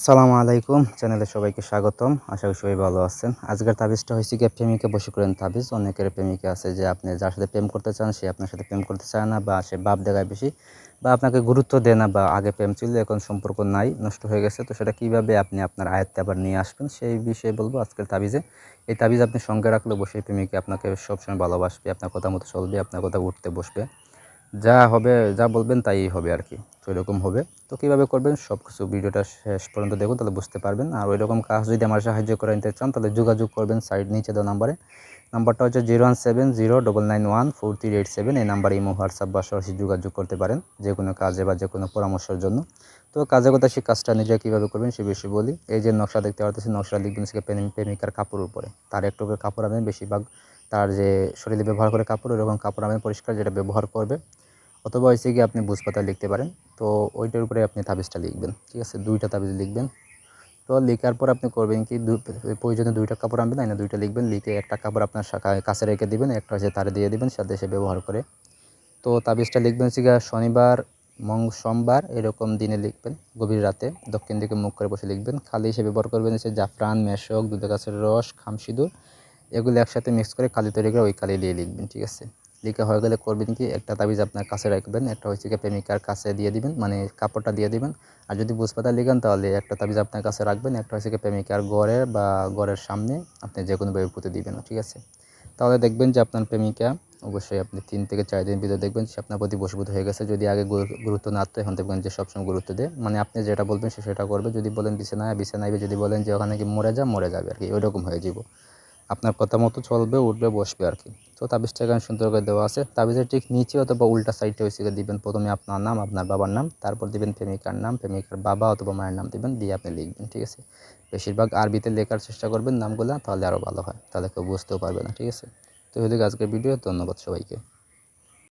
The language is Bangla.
সালামু আলাইকুম, চ্যানেলে সবাইকে স্বাগতম। আশা করি সবাই ভালো আছেন। আজকের তাবিজটা হয়েছে গিয়ে প্রেমিকা বশীকরণ তাবিজ। অনেকের প্রেমিকা আছে যে আপনি যার সাথে প্রেম করতে চান সে আপনার সাথে প্রেম করতে চায় না, বা সে ভাব দেখায় বেশি, বা আপনাকে গুরুত্ব দেয় না, বা আগে প্রেম ছিল এখন সম্পর্ক নাই, নষ্ট হয়ে গেছে। তো সেটা কীভাবে আপনি আপনার আয়ত্তে আবার নিয়ে আসবেন সেই বিষয়ে বলবো আজকের তাবিজে। এই তাবিজ আপনি সঙ্গে রাখলে অবশ্যই প্রেমিকা আপনাকে সবসময় ভালোবাসবে, আপনার কথা মতো চলবে, আপনার কথা উঠতে বসবে, যা হবে, যা বলবেন তাই হবে আর কি। তো এরকম হবে। তো কীভাবে করবেন সব কিছু ভিডিওটা শেষ পর্যন্ত দেখুন, তাহলে বুঝতে পারবেন। আর ওইরকম কাজ যদি আমার সাহায্য করে নিতে চান তাহলে যোগাযোগ করবেন সাইড নিচে দেওয়া নাম্বারে। নাম্বারটা হচ্ছে 01709914387। এই নাম্বারে ইমো, হোয়াটসঅ্যাপ বা সরাসরি যোগাযোগ করতে পারেন যে কোনো কাজে বা যে কোনো পরামর্শের জন্য। তো কাজের কথা সেই কাজটা নিজে কীভাবে করবেন সে বিষয়ে বলি। এই যে নকশা দেখতে পারতেছেন, নকশা লিখবেন সে প্রেমিকার কাপড়ের উপরে। তার একটু করে কাপড় আনবেন, বেশিরভাগ তার যে শরীরে ব্যবহার করে কাপড় ওরকম কাপড় আনবেন পরিষ্কার, যেটা ব্যবহার করবে। অথবা হয়েছে গিয়ে আপনি ভোজপাতা লিখতে পারেন। তো ওইটার উপরে আপনি তাবিজটা লিখবেন, ঠিক আছে? 2টা তাবিজ লিখবেন। তো লেখার পর আপনি করবেন কি, প্রয়োজনে 2টা কাপড় আনবেন, না 2টা লিখবেন, লিখে একটা কাপড় আপনার কাছে রেখে দিবেন, একটা হচ্ছে তারে দিয়ে দিবেন সাথে সে ব্যবহার করে। তো তাবিজটা লিখবেন হচ্ছে গিয়ে শনিবার, সোমবার এরকম দিনে লিখবেন, গভীর রাতে দক্ষিণ দিকে মুখ করে বসে লিখবেন। খালি হিসেবে ব্যবহার করবেন হচ্ছে জাফরান, মেশক, দুধের গাছের রস, খামসিঁদুর, এগুলো একসাথে মিক্স করে কালি তৈরি করে ওই কালি দিয়ে লিখবেন, ঠিক আছে? লিখা হয়ে গেলে করবেন কি, একটা তাবিজ আপনার কাছে রাখবেন, একটা হচ্ছে গিয়ে প্রেমিকার কাছে দিয়ে দিবেন, মানে কাপড়টা দিয়ে দিবেন। আর যদি ভোজপাতা লিখেন তাহলে একটা তাবিজ আপনার কাছে রাখবেন, একটা হচ্ছে গিয়ে প্রেমিকার ঘরে বা ঘরের সামনে আপনি যে কোনোভাবে পুঁতে দিবেন, ঠিক আছে? তাহলে দেখবেন যে আপনার প্রেমিকা অবশ্যই আপনি 3 থেকে 4 দিনের ভিতরে দেখবেন সে আপনার প্রতি বশীভূত হয়ে গেছে। যদি আগে গুরুত্ব না আসতো, এখন দেখবেন যে সবসময় গুরুত্ব দেয়। মানে আপনি যেটা বলবেন সে সেটা করবে। যদি বলেন বিছানায়, বিছানায়, যদি বলেন যে ওখানে কি মরে যা, মরে যাবে আর কি, ওইরকম হয়ে যাব। আপনার কথা মতো চলবে, উঠবে, বসবে আর কি। তো তাবিজটা এখানে সুন্দর করে দেওয়া আছে। তাবিজের ঠিক নিচে অথবা উল্টা সাইডে হয়েছে দিবেন প্রথমে আপনার নাম, আপনার বাবার নাম, তারপর দিবেন প্রেমিকার নাম, প্রেমিকার বাবা অথবা মায়ের নাম দিবেন, দিয়ে আপনি লিখবেন, ঠিক আছে? বেশিরভাগ আরবিতে লেখার চেষ্টা করবেন নামগুলো, তাহলে আরও ভালো হয়, তাহলে কেউ বুঝতেও পারবে না, ঠিক আছে? তো এদিকে আজকের ভিডিও, ধন্যবাদ সবাইকে।